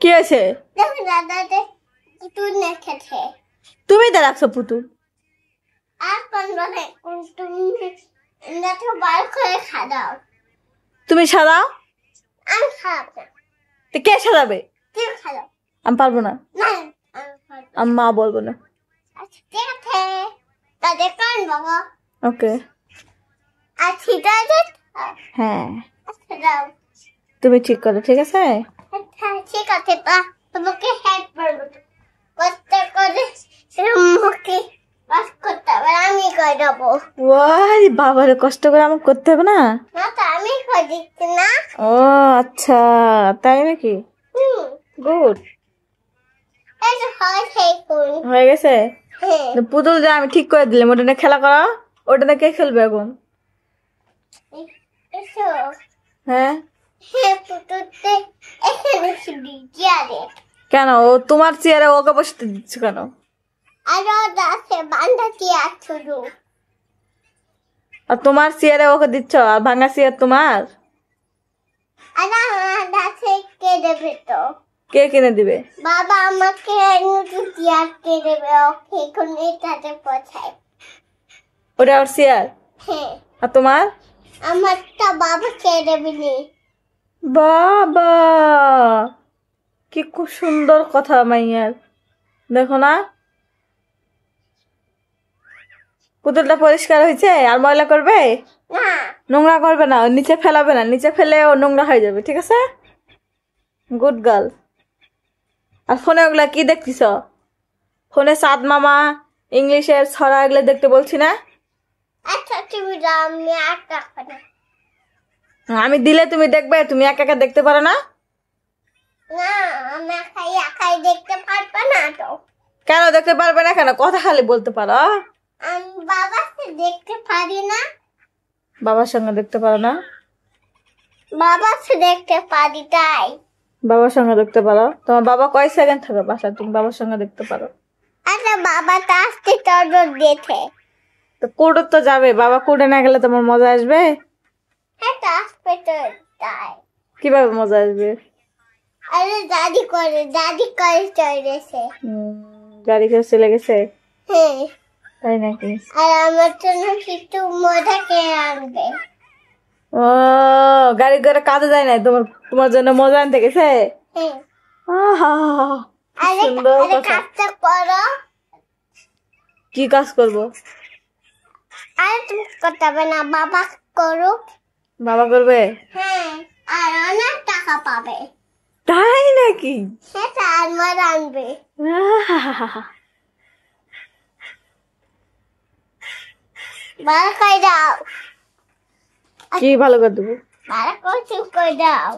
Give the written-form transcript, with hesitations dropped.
কি হয়েছে? তুমি তো রাখছো পুতুল। তুমি সাজাও। কে সাজাবে? আমি পারবো না। আমি মা বলবো না। ওকে। হ্যাঁ তুমি ঠিক করো, ঠিক আছে? ঠিক আছে, তোমাকে হেল্প করবো করতে করে করতে হবে, আমি করে দেবো। ওয়াই বাবারে, কষ্ট করে আমাকে করতে হবে না? না তো আমি করে দিচ্ছি না। ও আচ্ছা, তাই নাকি? গুড। হয়ে গেছে। পুতুল যে আমি ঠিক করে দিলাম, ওটা নিয়ে খেলা করা। ওটা নিয়ে কে খেলবে এখন? হ্যাঁ কেন ও তোমার চেয়ারে ওকে বসতে দিচ্ছ কেন? আর তোমার চেয়ারে ওকে দিচ্ছ, আর ভাঙা চেয়ার তোমার? কে কিনে দিবে? বাবা আমাকে চেয়ার কিনে দেবে, ওকে এখন এটাতে পৌঁছায়। ওটা ওর চেয়ার? হ্যাঁ। আর তোমার? আমারটা বাবা কিনে দেবে নি। বাবা কি খুব সুন্দর কথা মাইয়ার, দেখো না? পুতুলটা পরিষ্কার হয়েছে? আর ময়লা করবে না, নোংরা করবে না, নিচে ফেলাবে না, নিচে ফেলে ও নোংরা হয়ে যাবে, ঠিক আছে? Good girl. আর ফোনে ওগুলা কি দেখতিস? ফোনে চাঁদ মামা, ইংলিশের ছড়া এগুলো দেখতে বলছি না? আচ্ছা তুমি দাও, আমি একা না। আমি দিলে তুমি দেখবে, তুমি একা একা দেখতে পারো না? না আমি একাই দেখতে পারবো না তো। কেন দেখতে পারবে না? কেন কথা খালি বলতে পারো? আমি বাবাকে দেখতে পারি না। বাবার সঙ্গে দেখতে পারো না? বাবাকে দেখতে পারি তাই। বাবার সঙ্গে দেখতে পারো? তোমার বাবা কয় সেকেন্ড থাকে বাসা, তুমি বাবার সঙ্গে দেখতে পারো? আচ্ছা বাবা তো আসতে তোর দেখে। তো কোর্টে তো যাবে, বাবা কোর্টে না গেলে তোমার মজা আসবে? হ্যাঁ তো আসবে তো তাই। কিভাবে মজা আসবে? আরে দাদি করে চলেছে। গাড়ি করে চলে গেছে? হ্যাঁ। তাই নাকি? আর আমার জন্য কিছু মজা খেয়ে আনবে। ও গাড়ি করে কাজে যায় নাই, তোমার জন্য মজা আনতে গেছে? সুন্দর কথা। কি কাজ করবো? আরে তুমি করতে হবে না, বাবা করো। বাবা করবে? হ্যাঁ, আর অনেক টাকা পাবে। তাই নাকি? সেটা আমার আনবে। ভালো করে দাও। কি ভালো করে দেবো? ভালো করে দাও।